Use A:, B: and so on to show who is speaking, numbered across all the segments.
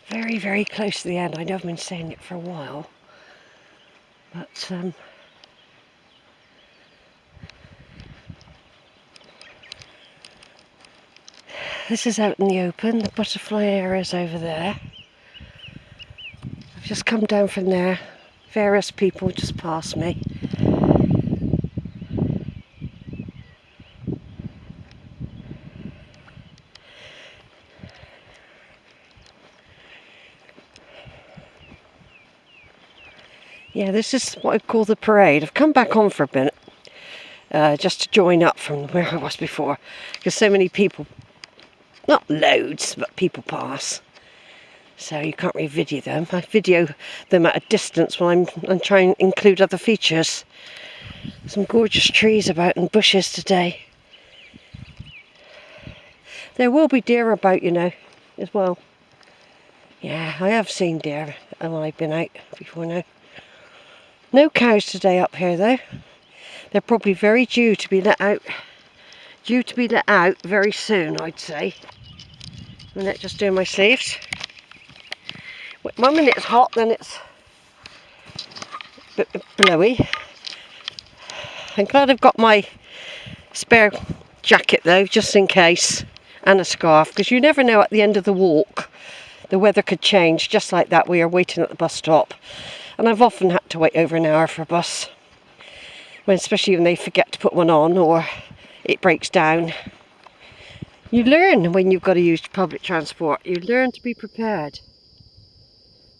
A: Very, very close to the end. I know I've been saying it for a while, but this is out in the open. The butterfly area is over there. I've just come down from there. Various people just passed me. Yeah, this is what I call the parade. I've come back on for a minute, just to join up from where I was before, because so many people, not loads, but people pass. So you can't really video them. I video them at a distance while I'm trying to include other features. Some gorgeous trees about and bushes today. There will be deer about, you know, as well. Yeah, I have seen deer when I've been out before now. No cows today up here though. They're probably very due to be let out. Due to be let out very soon, I'd say. A minute, just doing my sleeves. 1 minute it's hot, then it's a bit blowy. I'm glad I've got my spare jacket though, just in case, and a scarf, because you never know at the end of the walk. The weather could change, just like that. We are waiting at the bus stop. And I've often had to wait over an hour for a bus, especially when they forget to put one on or it breaks down. You learn when you've got to use public transport. You learn to be prepared.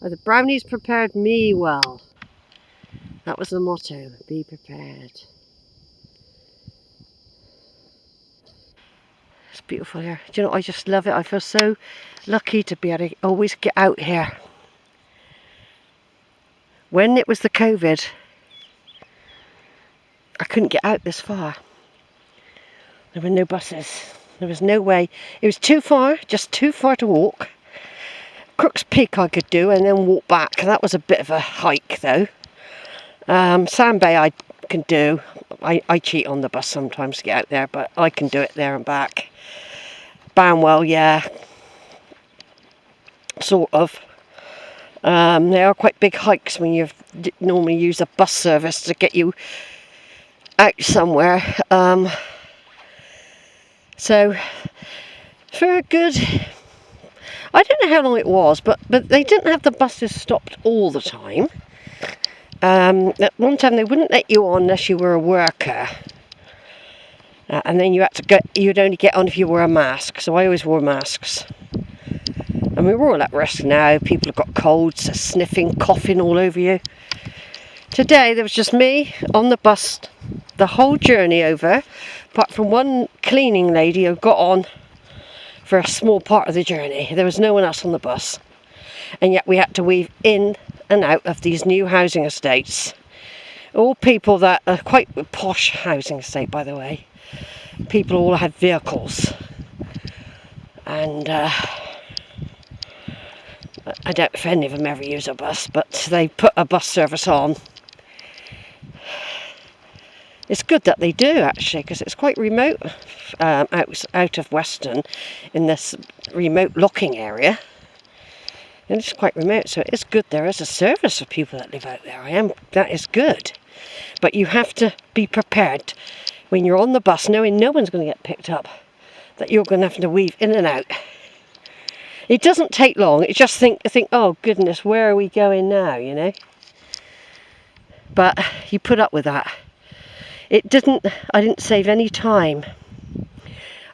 A: The brownies prepared me well. That was the motto, be prepared. It's beautiful here. Do you know, I just love it. I feel so lucky to be able to always get out here. When it was the COVID, I couldn't get out this far. There were no buses. There was no way. It was too far, just too far to walk. Crook's Peak I could do and then walk back. That was a bit of a hike though. Sand Bay I can do. I cheat on the bus sometimes to get out there, but I can do it there and back. Banwell, yeah. Sort of. They are quite big hikes when you normally use a bus service to get you out somewhere. So for a good, I don't know how long it was, but they didn't have the buses stopped all the time. At one time they wouldn't let you on unless you were a worker, and then you'd only get on if you wore a mask. So I always wore masks. I mean, we're all at risk now. People have got colds, they're sniffing, coughing all over you. Today there was just me on the bus the whole journey over, apart from one cleaning lady who got on for a small part of the journey. There was no one else on the bus, and yet we had to weave in and out of these new housing estates. All people that are quite posh housing estate, by the way. People all had vehicles, and I doubt if any of them ever use a bus, but they put a bus service on. It's good that they do, actually, because it's quite remote out of Weston, in this remote locking area. And it's quite remote, so it's good there is a service for people that live out there. That is good. But you have to be prepared when you're on the bus, knowing no one's going to get picked up, that you're going to have to weave in and out. It doesn't take long. It's just think, oh goodness, where are we going now, you know? But you put up with that. I didn't save any time.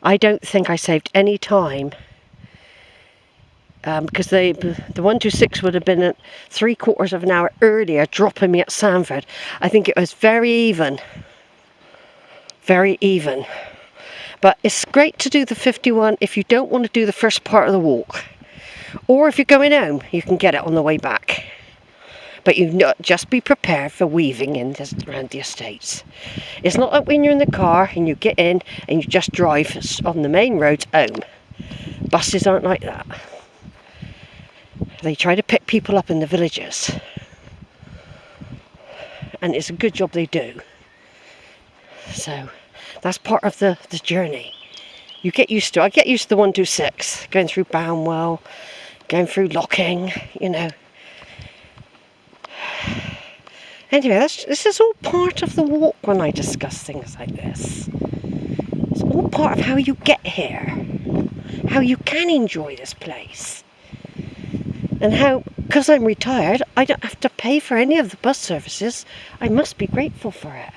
A: I don't think I saved any time. Because the 126 would have been at 3/4 of an hour earlier, dropping me at Sanford. I think it was very even. Very even. But it's great to do the 51 if you don't want to do the first part of the walk. Or if you're going home, you can get it on the way back. But just be prepared for weaving in around the estates. It's not like when you're in the car and you get in and you just drive on the main roads home. Buses aren't like that. They try to pick people up in the villages. And it's a good job they do. So that's part of the journey. You get used to it. I get used to the 126, going through Banwell, going through locking, you know. Anyway, this is all part of the walk when I discuss things like this. It's all part of how you get here, how you can enjoy this place. And how, because I'm retired, I don't have to pay for any of the bus services. I must be grateful for it.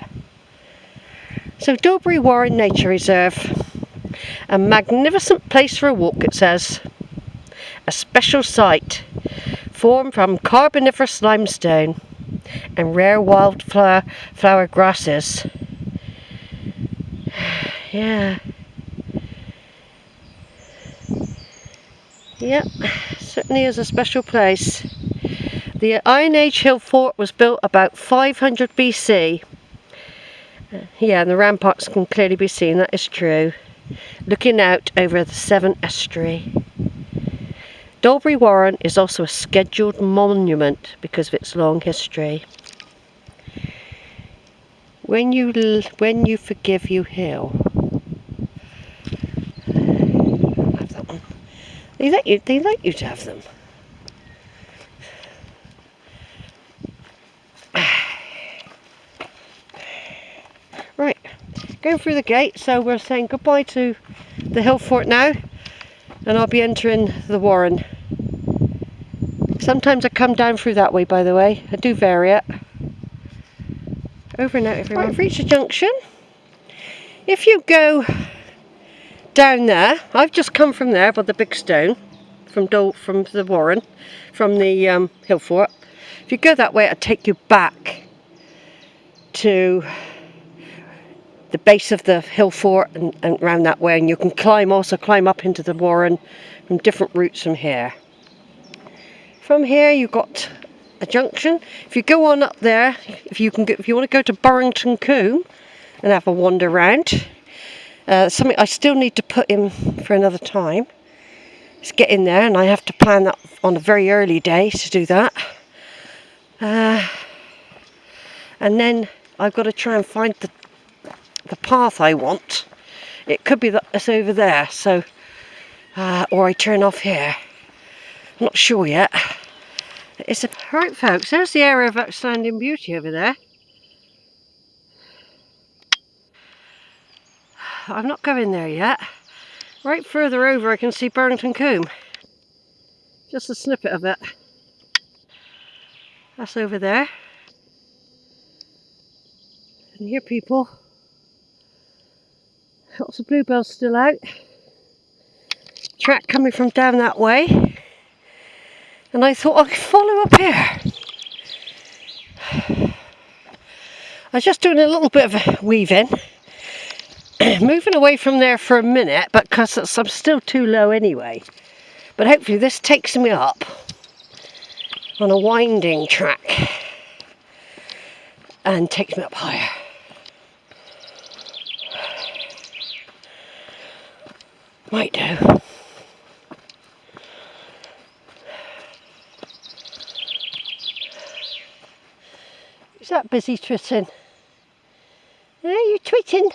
A: So Dolebury Warren Nature Reserve, a magnificent place for a walk, it says. A special site formed from carboniferous limestone and rare wildflower grasses. Yeah. Yep, certainly is a special place. The Iron Age hill fort was built about 500 BC. Yeah, and the ramparts can clearly be seen, that is true. Looking out over the Severn Estuary. Dolebury Warren is also a scheduled monument because of its long history. When you forgive, you heal. Have that one. They like you to have them. Right, going through the gate, so we're saying goodbye to the hill fort now, and I'll be entering the Warren. Sometimes I come down through that way, by the way. I do vary it. Over and out, everyone. Right, I've reached a junction. If you go down there, I've just come from there by the big stone, from the Warren, from the hill fort. If you go that way, it'll take you back to the base of the hill fort and round that way, and you can also climb up into the Warren from different routes from here. From here you've got a junction. If you go on up there, if you want to go to Burrington Combe and have a wander round, something I still need to put in for another time is get in there, and I have to plan that on a very early day to do that. And then I've got to try and find the path I want. It could be that it's over there, so or I turn off here. I'm not sure yet. Right, folks, there's the area of outstanding beauty over there. I'm not going there yet. Right further over I can see Burrington Combe. Just a snippet of it. That's over there. And here people. Lots of bluebells still out. Track coming from down that way. And I thought I could follow up here. I was just doing a little bit of a weaving. Moving away from there for a minute, but because I'm still too low anyway. But hopefully this takes me up on a winding track and takes me up higher. Might do. Who's that busy twitting? Are you twitting?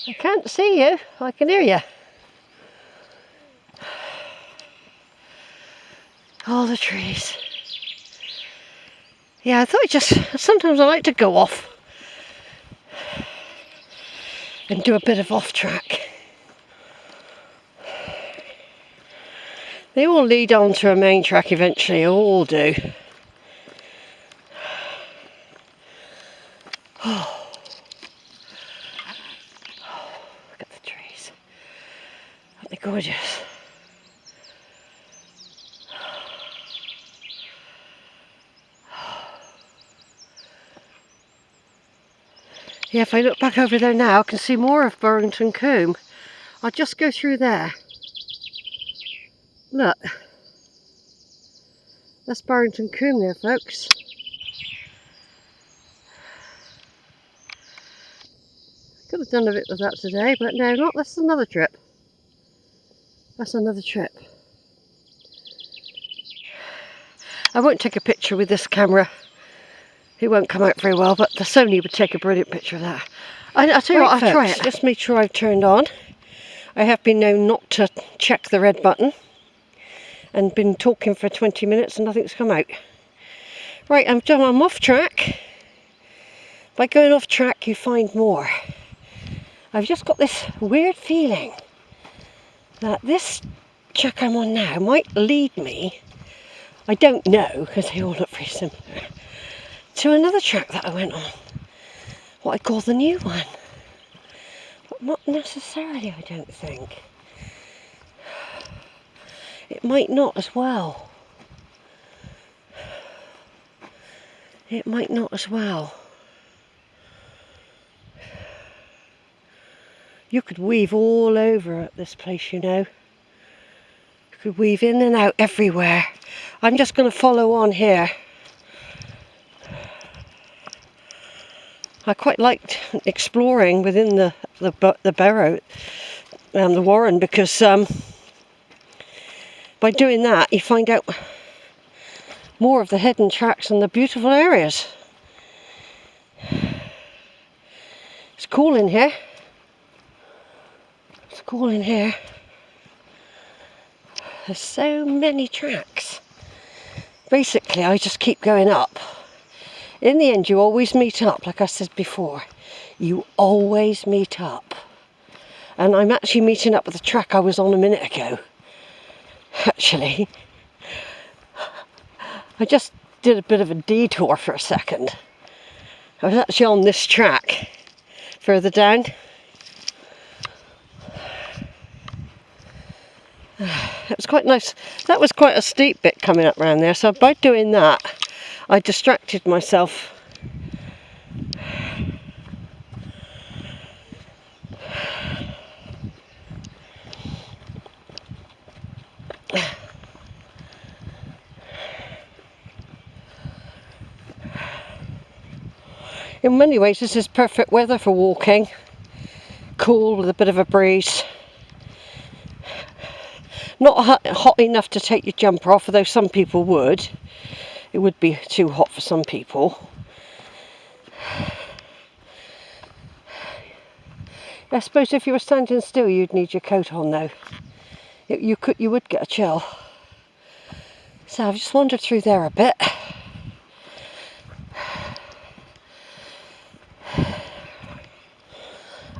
A: I can't see you, I can hear you. All the trees. Yeah, I thought sometimes I like to go off and do a bit of off track. They all lead on to a main track eventually, all do. Oh. Look at the trees. Aren't they gorgeous? Yeah, if I look back over there now, I can see more of Burrington Combe. I'll just go through there. Look. That's Burrington Combe there, folks. Could have done a bit with that today, but no, not. That's another trip. That's another trip. I won't take a picture with this camera. It won't come out very well, but the Sony would take a brilliant picture of that. I'll tell you what, I'll try it. Just make sure I've turned on. I have been known not to check the red button. and been talking for 20 minutes and nothing's come out. Right, I'm off track. By going off track, you find more. I've just got this weird feeling that this track I'm on now might lead me, I don't know, because they all look very similar, to another track that I went on. What I call the new one. But not necessarily, I don't think. It might not as well. It might not as well. You could weave all over at this place, you know. You could weave in and out everywhere. I'm just going to follow on here. I quite liked exploring within the barrow, the warren, because by doing that you find out more of the hidden tracks and the beautiful areas. It's cool in here. It's cool in here. There's so many tracks. Basically, I just keep going up. In the end, you always meet up, like I said before. You always meet up. And I'm actually meeting up with the track I was on a minute ago. Actually, I just did a bit of a detour for a second. I was actually on this track further down. It was quite nice. That was quite a steep bit coming up around there, so by doing that I distracted myself. In many ways this is perfect weather for walking. Cool with a bit of a breeze. Not hot enough to take your jumper off, although some people would. It would be too hot for some people. I suppose if you were standing still you'd need your coat on though. You would get a chill. So I've just wandered through there a bit.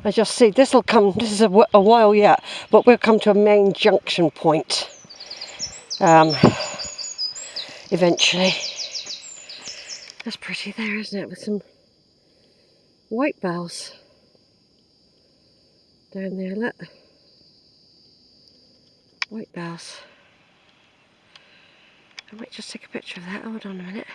A: I just see this is a while yet, but we'll come to a main junction point eventually. That's pretty there, isn't it, with some white bells down there, look. White bells. I might just take a picture of that, hold on a minute.